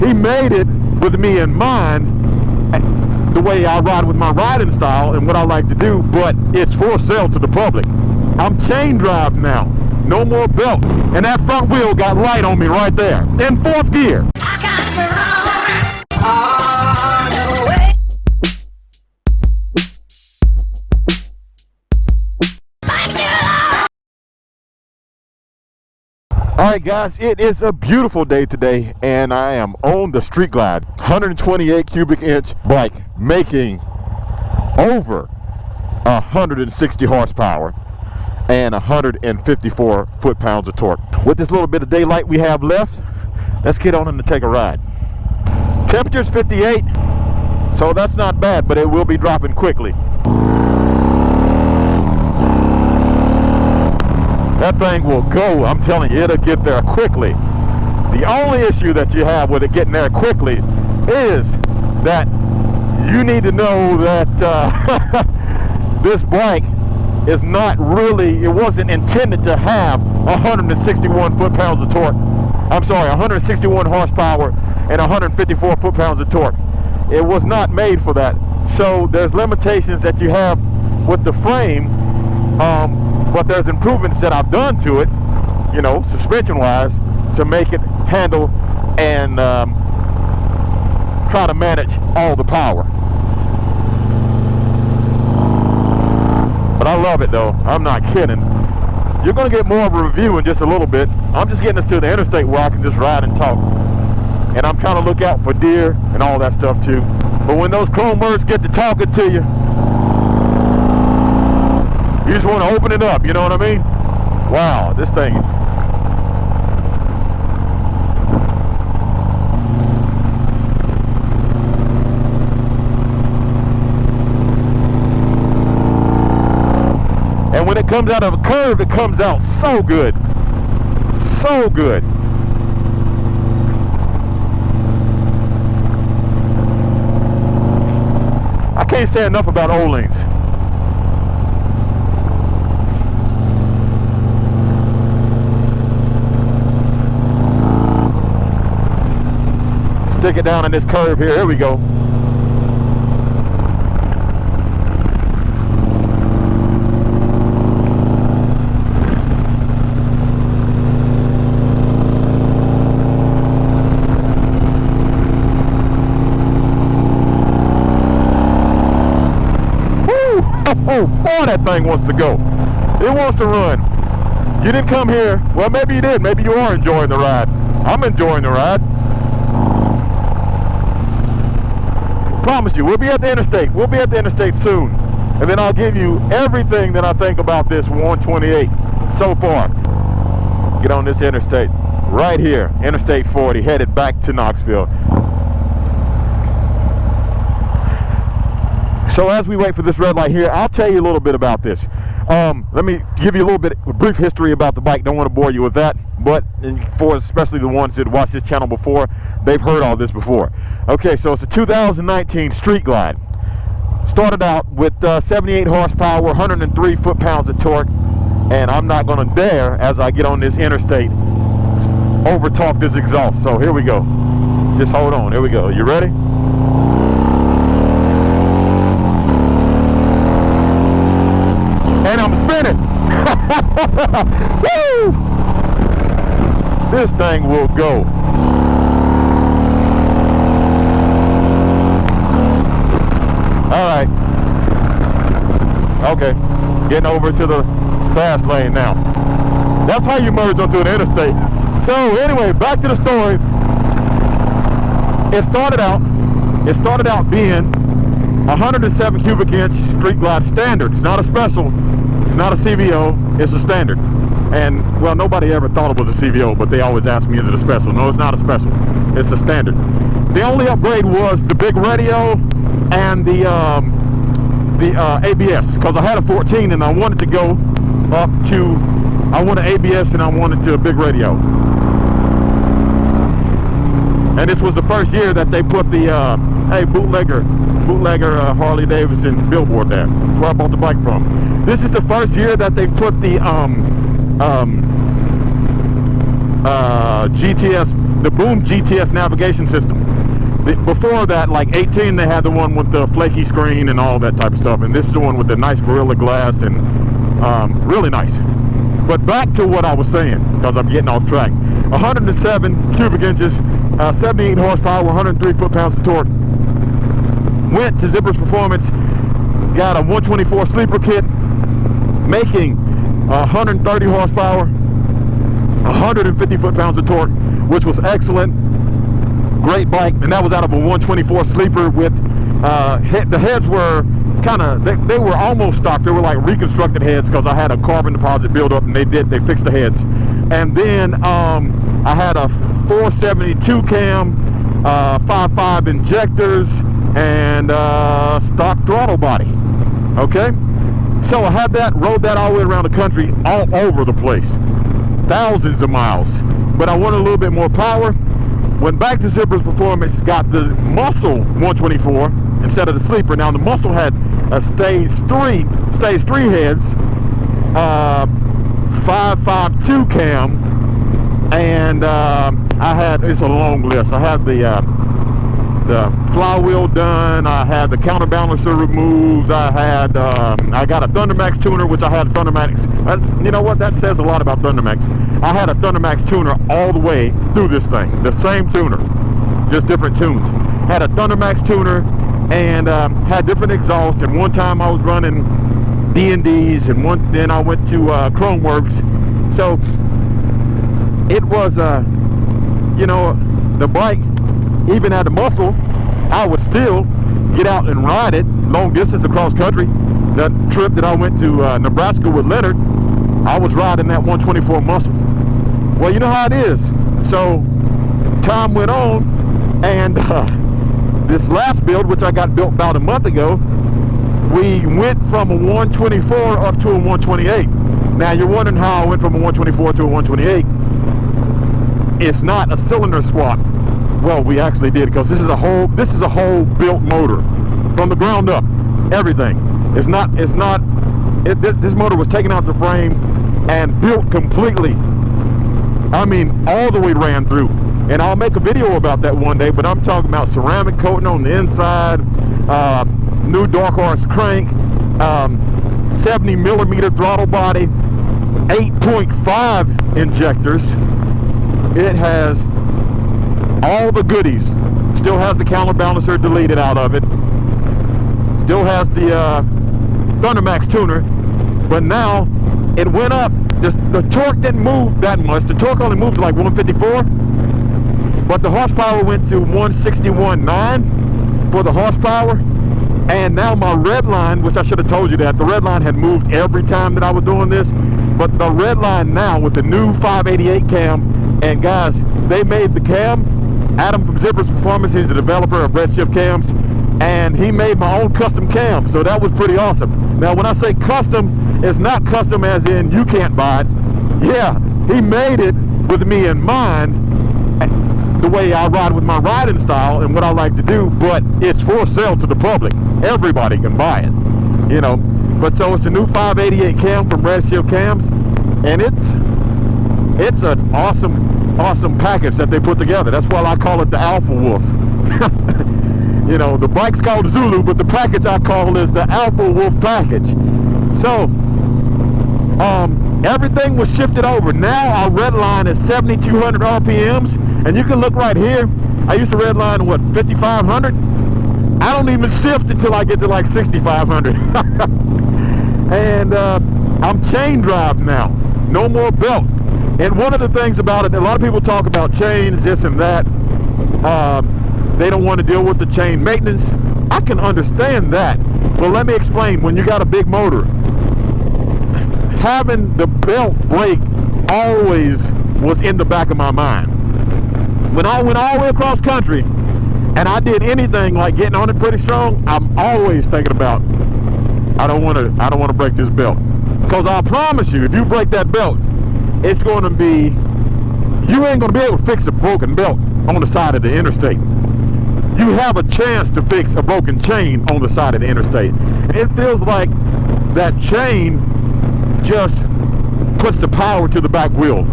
he made it with me in mind, the way I ride with my riding style and what I like to do, but it's for sale to the public. I'm chain drive now, no more belt, and that front wheel got light on me right there, in 4th gear. Alright guys, it is a beautiful day today, and I am on the Street Glide, 128 cubic inch bike, making over 160 horsepower and 154 foot-pounds of torque. With this little bit of daylight we have left, let's get on and take a ride. Temperature's 58, so that's not bad, but it will be dropping quickly. That thing will go, I'm telling you, it'll get there quickly. The only issue that you have with it getting there quickly is that you need to know that this bike is not really, it wasn't intended to have 161 foot-pounds of torque. I'm sorry, 161 horsepower and 154 foot-pounds of torque. It was not made for that. So there's limitations that you have with the frame, but there's improvements that I've done to it, you know, suspension-wise, to make it handle and try to manage all the power. But I love it though, I'm not kidding. You're going to get more of a review in just a little bit. I'm just getting us to the interstate where I can just ride and talk. And I'm trying to look out for deer and all that stuff too. But when those chrome birds get to talking to you, you just want to open it up, you know what I mean? Wow, this thing. And when it comes out of a curve, it comes out so good. So good. I can't say enough about Olin's. Stick it down in this curve here. Here we go. Woo! Oh boy, that thing wants to go. It wants to run. You didn't come here. Well, maybe you did. Maybe you are enjoying the ride. I'm enjoying the ride. Promise you, we'll be at the interstate. We'll be at the interstate soon, and then I'll give you everything that I think about this 128 so far. Get on this interstate right here, Interstate 40, headed back to Knoxville. So as we wait for this red light here, I'll tell you a little bit about this. Let me give you a little bit of brief history about the bike. Don't want to bore you with that, but for especially the ones that watched this channel before, they've heard all this before. Okay, so it's a 2019 Street Glide. Started out with 78 horsepower, 103 foot-pounds of torque, and I'm not going to dare, as I get on this interstate, over-talk this exhaust. So here we go. Just hold on. Here we go. You ready? And I'm spinning. Woo! This thing will go. Alright. Okay. Getting over to the fast lane now. That's how you merge onto an interstate. So anyway, back to the story. It started out being 107 cubic inch Street Glide standard. It's not a special. It's not a CVO. It's a standard. And well, nobody ever thought it was a CVO, but they always ask me, is it a special? No, it's not a special. It's a standard. The only upgrade was the big radio and the ABS, because I had a 14 and I wanted to go up to, I wanted ABS and I wanted to a big radio. And this was the first year that they put the hey, bootlegger Harley-Davidson billboard there. That's where I bought the bike from. This is the first year that they put the GTS, the Boom GTS navigation system. Before that, like 18, they had the one with the flaky screen and all that type of stuff, and this is the one with the nice Gorilla Glass and really nice. But back to what I was saying, because I'm getting off track. 107 cubic inches, 78 horsepower, 103 foot-pounds of torque. Went to Zipper's Performance, got a 124 sleeper kit, making 130 horsepower, 150 foot-pounds of torque, which was excellent. Great bike, and that was out of a 124 sleeper with the heads were kind of, they were almost stock. They were like reconstructed heads because I had a carbon deposit buildup, and they fixed the heads. And then I had a 472 cam, 5.5 injectors, and stock throttle body. Okay, so I had that, rode that all the way around the country, all over the place, thousands of miles. But I wanted a little bit more power. Went back to Zipper's Performance, got the Muscle 124 instead of the sleeper. Now the Muscle had a stage 3 heads, 5.52 cam, and I had, it's a long list. I had the flywheel done. I had the counterbalancer removed. I had I got a Thundermax tuner, which I had a Thundermax. You know what? That says a lot about Thundermax. I had a Thundermax tuner all the way through this thing. The same tuner, just different tunes. Had a Thundermax tuner and had different exhausts. And one time I was running D&Ds, and then I went to Chromeworks. So it was you know, the bike, even at the Muscle, I would still get out and ride it long distance across country. That trip that I went to Nebraska with Leonard, I was riding that 124 Muscle. Well, you know how it is. So time went on, and this last build, which I got built about a month ago, we went from a 124 up to a 128. Now you're wondering how I went from a 124 to a 128. It's not a cylinder swap. Well, we actually did, because this is a whole built motor from the ground up. Everything. This motor was taken out the frame and built completely. I mean, all the way ran through. And I'll make a video about that one day, but I'm talking about ceramic coating on the inside, new Dark Horse crank, 70 millimeter throttle body, 8.5 injectors. It has all the goodies. Still has the counterbalancer deleted out of it. Still has the Thundermax tuner, but now it went up. The torque didn't move that much. The torque only moved to like 154, but the horsepower went to 161.9 for the horsepower. And now my red line, which I should have told you that the red line had moved every time that I was doing this, but the red line now with the new 588 cam, and guys, they made the cam. Adam from Zipper's Performance, he's the developer of Redshift cams, and he made my own custom cam, so that was pretty awesome. Now when I say custom, it's not custom as in you can't buy it. Yeah, he made it with me in mind, the way I ride with my riding style and what I like to do, but it's for sale to the public. Everybody can buy it, you know. But so it's the new 588 cam from Redshift Cams, and it's an awesome package that they put together. That's why I call it the Alpha Wolf. You know, the bike's called Zulu, but the package I call is the Alpha Wolf package. So everything was shifted over. Now our red line is 7,200 RPMs, and you can look right here. I used to red line what, 5,500. I don't even shift until I get to like 6,500. And I'm chain drive now, no more belt. And one of the things about it, a lot of people talk about chains, this and that. They don't want to deal with the chain maintenance. I can understand that. But let me explain. When you got a big motor, having the belt brake always was in the back of my mind. When I went all the way across country and I did anything like getting on it pretty strong, I'm always thinking about, I don't want to break this belt. Because I promise you, if you break that belt, it's going to be, you ain't going to be able to fix a broken belt on the side of the interstate. You have a chance to fix a broken chain on the side of the interstate. It feels like that chain just puts the power to the back wheel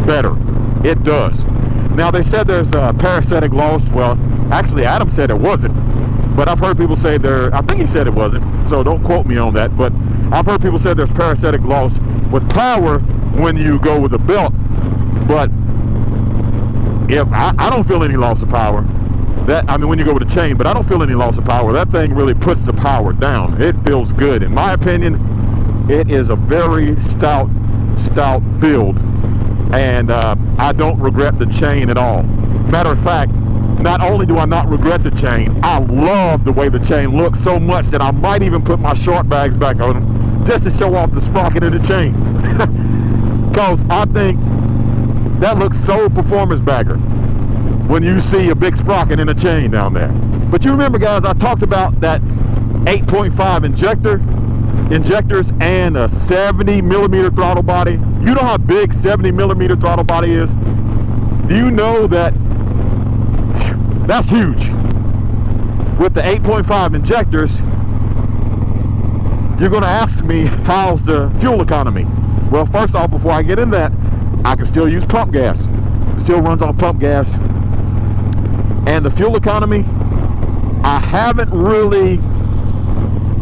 better. It does. Now, they said there's a parasitic loss. Well, actually, Adam said it wasn't. But I've heard people say I think he said it wasn't, so don't quote me on that. But I've heard people say there's parasitic loss with power when you go with a belt. But if I don't feel any loss of power, when you go with a chain, but I don't feel any loss of power. That thing really puts the power down. It feels good. In my opinion, it is a very stout build. And I don't regret the chain at all. Matter of fact, not only do I not regret the chain, I love the way the chain looks so much that I might even put my short bags back on them just to show off the sprocket in the chain. Because I think that looks so performance bagger when you see a big sprocket in a chain down there. But you remember, guys, I talked about that 8.5 injectors and a 70 millimeter throttle body. You know how big 70 millimeter throttle body is? Do you know that that's huge? With the 8.5 injectors, you're going to ask me, how's the fuel economy? Well, first off, before I get in that, I can still use pump gas. It still runs on pump gas. And the fuel economy, I haven't really,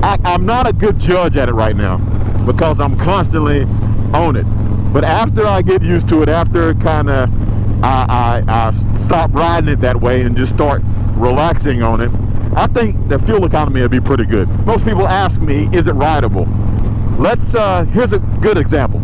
I'm not a good judge at it right now because I'm constantly on it. But after I get used to it, after kind of I stop riding it that way and just start relaxing on it, I think the fuel economy will be pretty good. Most people ask me, is it rideable? Here's a good example.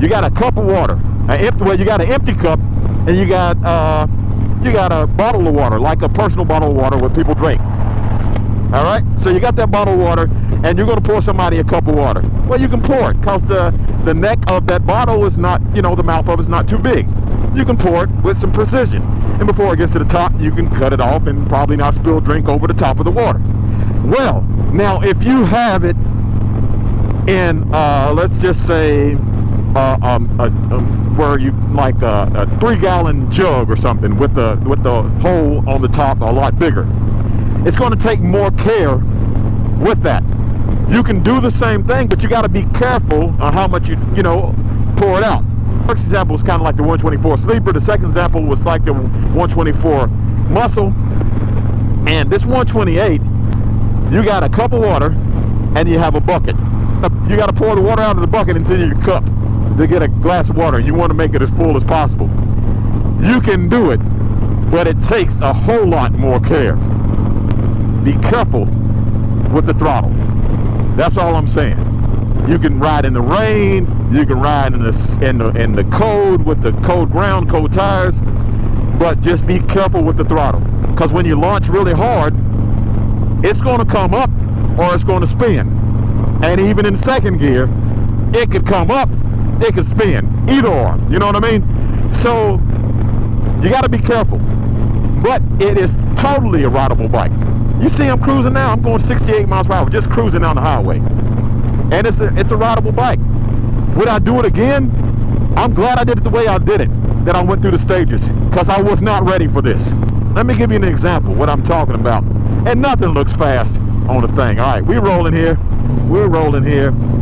You got a cup of water, you got an empty cup, and you got a bottle of water, like a personal bottle of water what people drink. All right, so you got that bottle of water, and you're going to pour somebody a cup of water. Well, you can pour it because the neck of that bottle is not, the mouth of it's not too big. You can pour it with some precision, and before it gets to the top, you can cut it off and probably not spill drink over the top of the water. Well, now if you have it in, let's just say, where you like a 3-gallon jug or something with the hole on the top a lot bigger, it's going to take more care with that. You can do the same thing, but you got to be careful on how much you pour it out. The first example was kind of like the 124 sleeper. The second example was like the 124 muscle. And this 128, you got a cup of water and you have a bucket. You got to pour the water out of the bucket into your cup to get a glass of water. You want to make it as full as possible. You can do it, but it takes a whole lot more care. Be careful with the throttle. That's all I'm saying. You can ride in the rain. You can ride in the cold with the cold ground, cold tires. But just be careful with the throttle, because when you launch really hard, it's going to come up or it's going to spin. And even in second gear, it could come up, it could spin. Either or. You know what I mean? So you got to be careful. But it is totally a rideable bike. You see I'm cruising now, I'm going 68 miles per hour, just cruising down the highway. And it's a rideable bike. Would I do it again? I'm glad I did it the way I did it, that I went through the stages, because I was not ready for this. Let me give you an example, what I'm talking about. And nothing looks fast on the thing. All right, we're rolling here.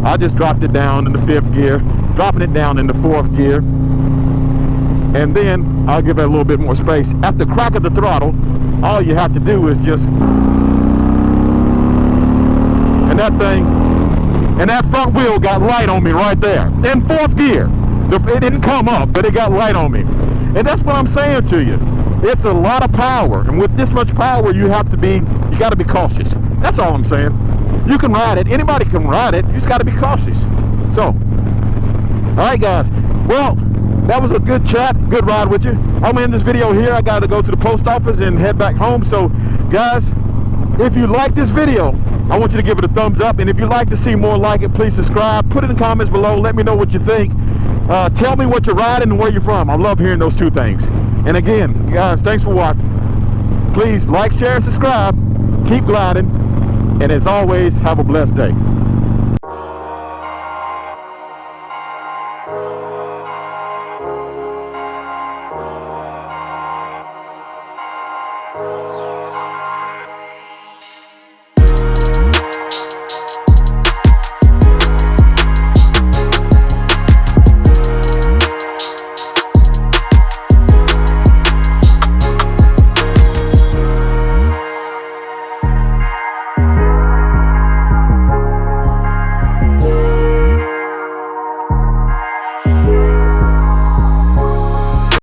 I just dropped it down in the 5th gear, dropping it down in the 4th gear. And then I'll give it a little bit more space. At the crack of the throttle, all you have to do is just, and that front wheel got light on me right there in 4th gear. It didn't come up, but it got light on me. And that's what I'm saying to you. It's a lot of power, and with this much power, you got to be cautious. That's all I'm saying. You can ride it. Anybody can ride it. You just got to be cautious. So, all right, guys. Well, that was a good chat, good ride with you. I'm going to end this video here. I got to go to the post office and head back home. So, guys, if you like this video, I want you to give it a thumbs up. And if you'd like to see more like it, please subscribe. Put it in the comments below. Let me know what you think. Tell me what you're riding and where you're from. I love hearing those two things. And again, guys, thanks for watching. Please like, share, and subscribe. Keep gliding. And as always, have a blessed day.